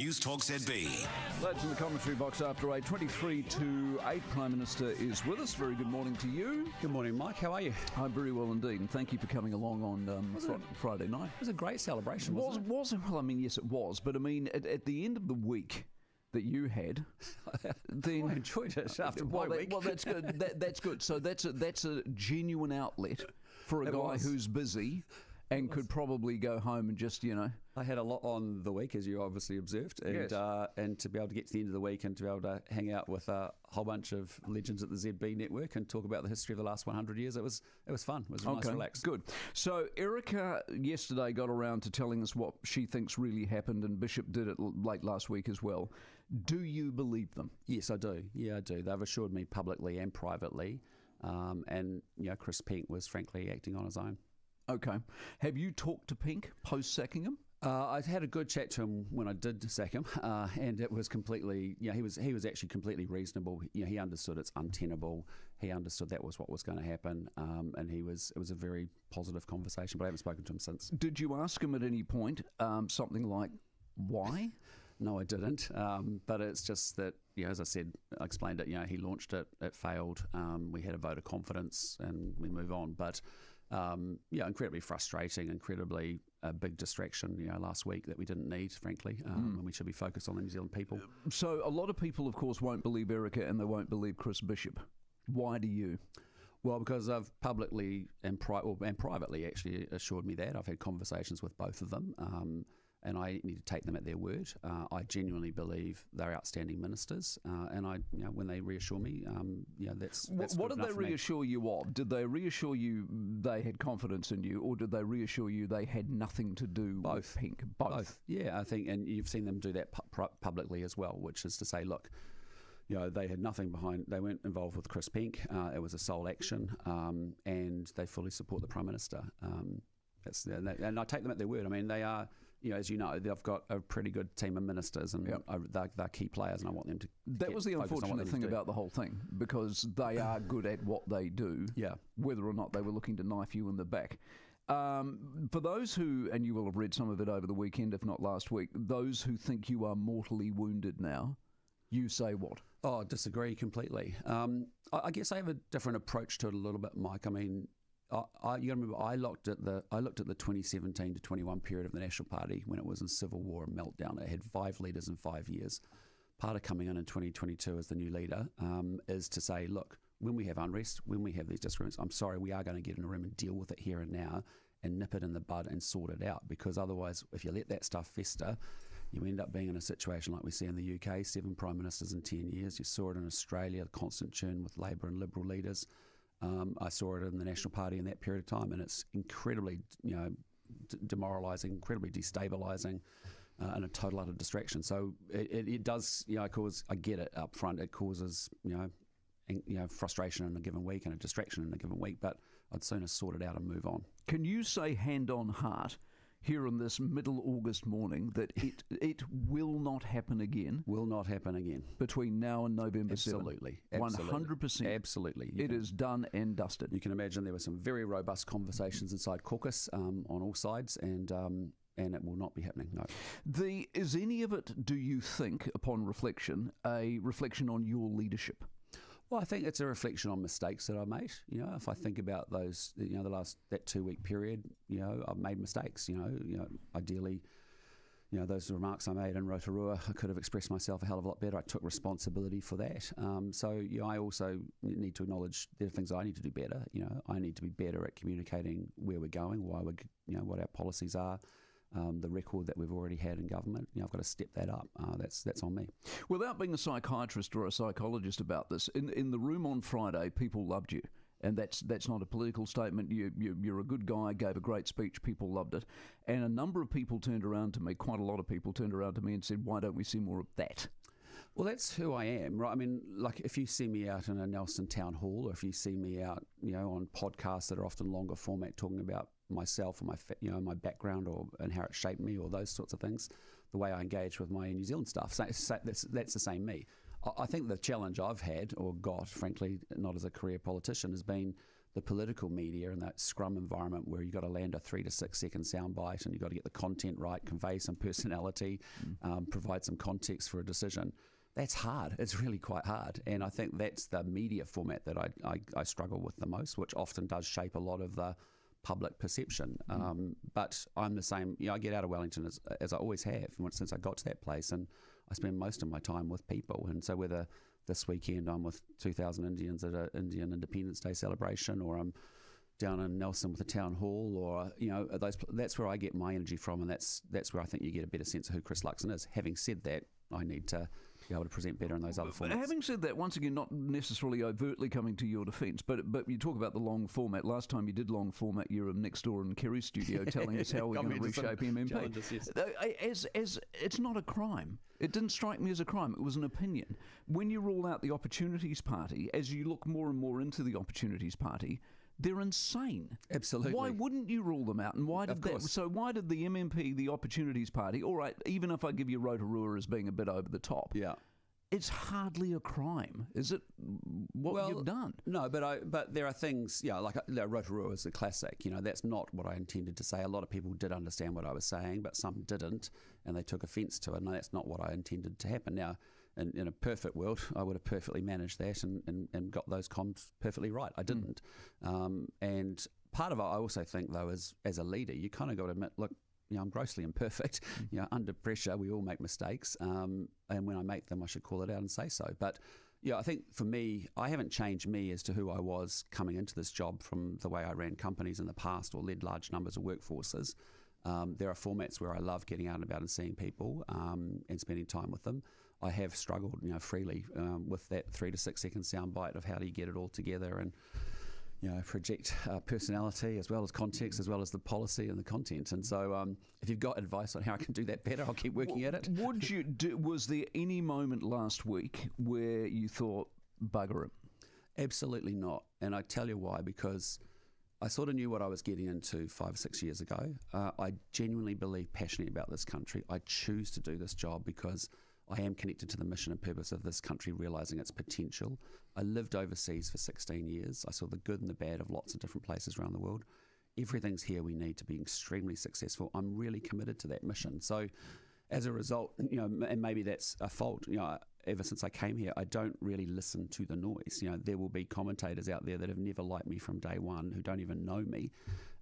Newstalk ZB. Lads in the commentary box after 8, 23 to 8. Prime Minister is with us. Very good morning to you. Good morning, Mike. How are you? I'm very well indeed, and thank you for coming along on Friday night. It was a great celebration, wasn't it? Well, I mean, yes, it was. But I mean, at the end of the week that you had, then I enjoyed it after my week. Well, that's good. That's good. So that's a genuine outlet for a guy who's busy and could probably go home and just, I had a lot on the week, as you obviously observed, and Yes. and to be able to get to the end of the week and to be able to hang out with a whole bunch of legends at the ZB network and talk about the history of the last 100 years, it was fun. It was nice, relaxed. Good. So Erica yesterday got around to telling us what she thinks really happened, and Bishop did it late last week as well. Do you believe them? Yes, I do. Yeah, I do. They've assured me publicly and privately, and Chris Pink was frankly acting on his own. Okay. Have you talked to Pink post-sacking him? I had a good chat to him when I did sack him, and it was completely, he was actually completely reasonable. He understood it's untenable. He understood that was what was going to happen, and it was a very positive conversation. But I haven't spoken to him since. Did you ask him at any point something like, why? No, I didn't. But it's just that, as I said, I explained it. He launched it. It failed. We had a vote of confidence, and we move on. But incredibly frustrating, incredibly a big distraction, last week that we didn't need, frankly, and we should be focused on the New Zealand people. So a lot of people, of course, won't believe Erica and they won't believe Chris Bishop. Why do you? Well, because I've publicly and privately actually assured me that. I've had conversations with both of them, and I need to take them at their word. I genuinely believe they're outstanding ministers, and when they reassure me, that's what did they reassure you of? Did they reassure you they had confidence in you, or did they reassure you they had nothing to do with Pink? Both. Yeah, I think, and you've seen them do that publicly as well, which is to say, look, they had nothing behind. They weren't involved with Chris Pink. It was a sole action, and they fully support the Prime Minister. And I take them at their word. I mean, they are, as you know, they've got a pretty good team of ministers, and they're key players, and I want them to. That was the unfortunate thing about the whole thing, because they are good at what they do. Yeah. Whether or not they were looking to knife you in the back. For those who, and you will have read some of it over the weekend, if not last week, those who think you are mortally wounded now, you say what? Oh, disagree completely. I guess I have a different approach to it a little bit, Mike. I mean, you got to remember, I looked at the 2017 to 21 period of the National Party when it was in civil war and meltdown. It had 5 leaders in 5 years. Part of coming in 2022 as the new leader is to say, look, when we have unrest, when we have these disagreements, I'm sorry, we are going to get in a room and deal with it here and now and nip it in the bud and sort it out. Because otherwise, if you let that stuff fester, you end up being in a situation like we see in the UK, 7 prime ministers in 10 years. You saw it in Australia, the constant churn with Labour and Liberal leaders. I saw it in the National Party in that period of time, and it's incredibly, demoralising, incredibly destabilising, and a total utter distraction. So it does, cause. I get it up front. It causes, frustration in a given week and a distraction in a given week. But I'd sooner sort it out and move on. Can you say hand on heart here on this middle August morning that it will not happen again? Will not happen again. Between now and November 7th? Absolutely. 100%. Absolutely. It is done and dusted. You can imagine there were some very robust conversations inside caucus on all sides, and it will not be happening, no. Is any of it, do you think, upon reflection, a reflection on your leadership? Well, I think it's a reflection on mistakes that I made. If I think about those, that 2-week period, I've made mistakes. Ideally, those remarks I made in Rotorua, I could have expressed myself a hell of a lot better. I took responsibility for that. I also need to acknowledge there are things I need to do better. I need to be better at communicating where we're going, why we're, what our policies are. The record that we've already had in government, I've got to step that up. That's on me. Without being a psychiatrist or a psychologist about this, in the room on Friday, people loved you. And that's not a political statement. You're a good guy, gave a great speech, people loved it. And a number of people turned around to me, quite a lot of people turned around to me and said, why don't we see more of that? Well, that's who I am, right? I mean, like if you see me out in a Nelson Town Hall, or if you see me out, on podcasts that are often longer format talking about myself or my background and how it shaped me or those sorts of things, the way I engage with my New Zealand stuff, that's the same me. I think the challenge I've had or got, frankly, not as a career politician, has been the political media and that scrum environment where you've got to land a 3 to 6 second soundbite and you've got to get the content right, convey some personality, provide some context for a decision. That's hard. It's really quite hard. And I think that's the media format that I struggle with the most, which often does shape a lot of the public perception. But I'm the same. I get out of Wellington as I always have since I got to that place, and I spend most of my time with people. And so whether this weekend I'm with 2,000 Indians at an Indian Independence Day celebration, or I'm down in Nelson with a town hall, or that's where I get my energy from, and that's where I think you get a better sense of who Chris Luxon is. Having said that, I need to be able to present better in those other formats. Having said that, once again, not necessarily overtly coming to your defence, but you talk about the long format. Last time you did long format, you were next door in Kerry's studio telling us how we're going to reshape MMP. Yes. As it's not a crime. It didn't strike me as a crime. It was an opinion. When you rule out the Opportunities Party, as you look more and more into the Opportunities Party, they're insane. Absolutely. Why wouldn't you rule them out? And why did that? So why did the MMP, the Opportunities Party? All right, even if I give you Rotorua as being a bit over the top, it's hardly a crime, is it? What you've done? No, but there are things. Like Rotorua is a classic. That's not what I intended to say. A lot of people did understand what I was saying, but some didn't, and they took offence to it. And that's not what I intended to happen. Now, in a perfect world, I would have perfectly managed that and got those comms perfectly right. I didn't. And part of it, I also think, though, is as a leader, you kind of got to admit, look, I'm grossly imperfect. Under pressure, we all make mistakes. And when I make them, I should call it out and say so. But I think for me, I haven't changed me as to who I was coming into this job from the way I ran companies in the past or led large numbers of workforces. There are formats where I love getting out and about and seeing people and spending time with them. I have struggled, freely with that 3 to 6 second soundbite of how do you get it all together and project personality as well as context, as well as the policy and the content. And so if you've got advice on how I can do that better, I'll keep working at it. Was there any moment last week where you thought, bugger it? Absolutely not. And I tell you why, because I sort of knew what I was getting into 5 or 6 years ago. I genuinely believe passionately about this country. I choose to do this job because I am connected to the mission and purpose of this country realising its potential. I lived overseas for 16 years. I saw the good and the bad of lots of different places around the world. Everything's here we need to be extremely successful. I'm really committed to that mission. So as a result, and maybe that's a fault, ever since I came here, I don't really listen to the noise. There will be commentators out there that have never liked me from day one, who don't even know me.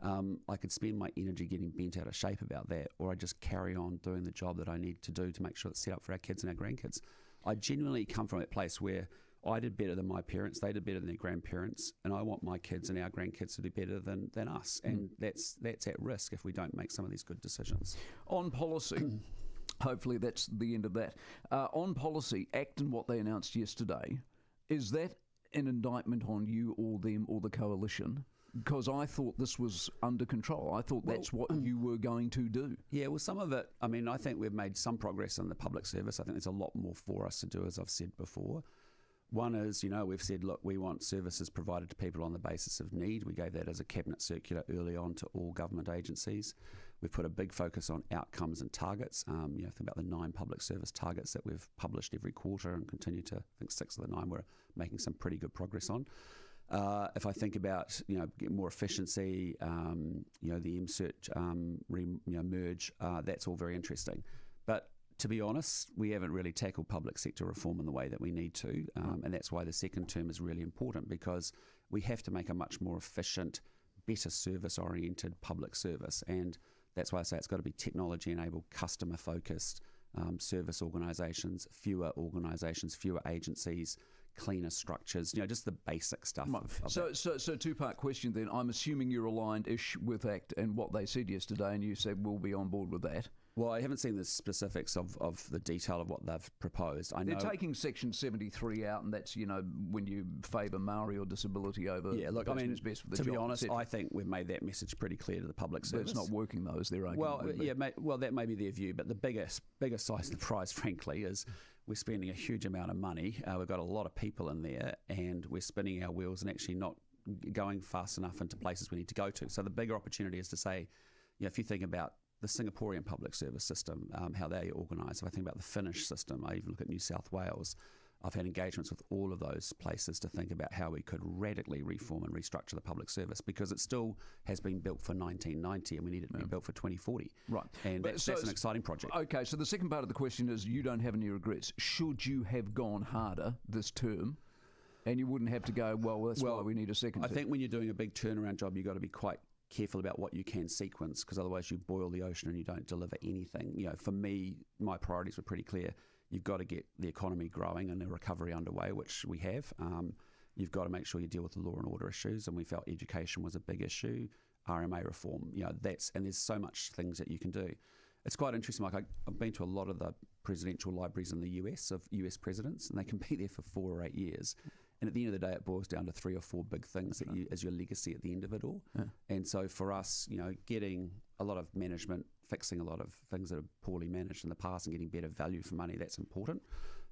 I could spend my energy getting bent out of shape about that, or I just carry on doing the job that I need to do to make sure it's set up for our kids and our grandkids. I genuinely come from a place where I did better than my parents, they did better than their grandparents, and I want my kids and our grandkids to do better than us. And that's at risk if we don't make some of these good decisions. On policy, hopefully that's the end of that. On policy, ACT and what they announced yesterday, is that an indictment on you or them or the coalition? Because I thought this was under control. I thought that's what you were going to do. Yeah, well, some of it, I think we've made some progress in the public service. I think there's a lot more for us to do, as I've said before. One is, we've said, look, we want services provided to people on the basis of need. We gave that as a cabinet circular early on to all government agencies. We've put a big focus on outcomes and targets. Think about the 9 public service targets that we've published every quarter and continue to, I think 6 of the 9 we're making some pretty good progress on. If I think about, getting more efficiency, the MCERT merge, that's all very interesting. But to be honest, we haven't really tackled public sector reform in the way that we need to, and that's why the second term is really important, because we have to make a much more efficient, better service-oriented public service, and that's why I say it's got to be technology-enabled, customer-focused service organisations, fewer agencies, cleaner structures, just the basic stuff. So two-part question then. I'm assuming you're aligned-ish with ACT and what they said yesterday, and you said we'll be on board with that. Well, I haven't seen the specifics of the detail of what they've proposed. I know they're taking Section 73 out, and that's, when you favour Maori or disability over who's best for the job. To be honest, I think we've made that message pretty clear to the public service. But it's not working, though, is their argument? Well, that may be their view, but the biggest size of the prize, frankly, is we're spending a huge amount of money. We've got a lot of people in there, and we're spinning our wheels and actually not going fast enough into places we need to go to. So the bigger opportunity is to say, if you think about the Singaporean public service system, how they organise. If I think about the Finnish system, I even look at New South Wales. I've had engagements with all of those places to think about how we could radically reform and restructure the public service, because it still has been built for 1990 and we need it to be built for 2040. Right. And that's an exciting project. Okay, so the second part of the question is, you don't have any regrets. Should you have gone harder this term? And you wouldn't have to go, well, that's why we need a second term. I think when you're doing a big turnaround job, you've got to be quite careful about what you can sequence, because otherwise you boil the ocean and you don't deliver anything. You know, for me, my priorities were pretty clear. You've got to get the economy growing and the recovery underway, which we have. You've got to make sure you deal with the law and order issues, and we felt education was a big issue. RMA reform, you know, and there's so much things that you can do. It's quite interesting, Mike. I've been to a lot of the presidential libraries in the US of US presidents, and they can be there for 4 or 8 years. And at the end of the day, it boils down to 3 or 4 big things that as your legacy at the end of it all. Yeah. And so for us, you know, getting a lot of management, fixing a lot of things that are poorly managed in the past and getting better value for money, that's important.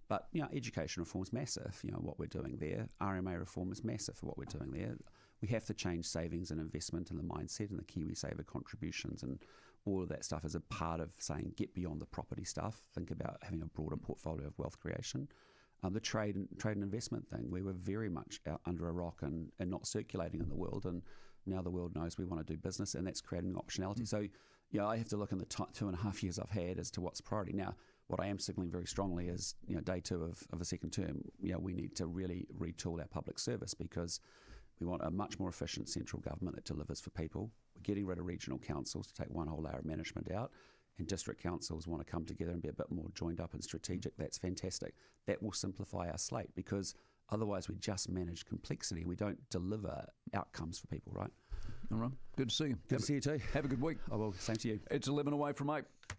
But, you know, education reform is massive, you know, what we're doing there. RMA reform is massive for what we're doing there. We have to change savings and investment and the mindset and the KiwiSaver contributions, and all of that stuff is a part of saying get beyond the property stuff, think about having a broader portfolio of wealth creation. The trade and investment thing, we were very much out under a rock and not circulating in the world, and now the world knows we want to do business, and that's creating optionality. So, you know, I have to look in the 2.5 years I've had as to what's priority. Now, what I am signaling very strongly is, you know, day 2 of a second term, you know, we need to really retool our public service, because we want a much more efficient central government that delivers for people. We're getting rid of regional councils to take one whole layer of management out, and district councils want to come together and be a bit more joined up and strategic. That's fantastic. That will simplify our slate, because otherwise we just manage complexity and we don't deliver outcomes for people, right? All right. Good to see you. Good to see you too. Have a good week. I will. Same to you. It's 11 away from 8.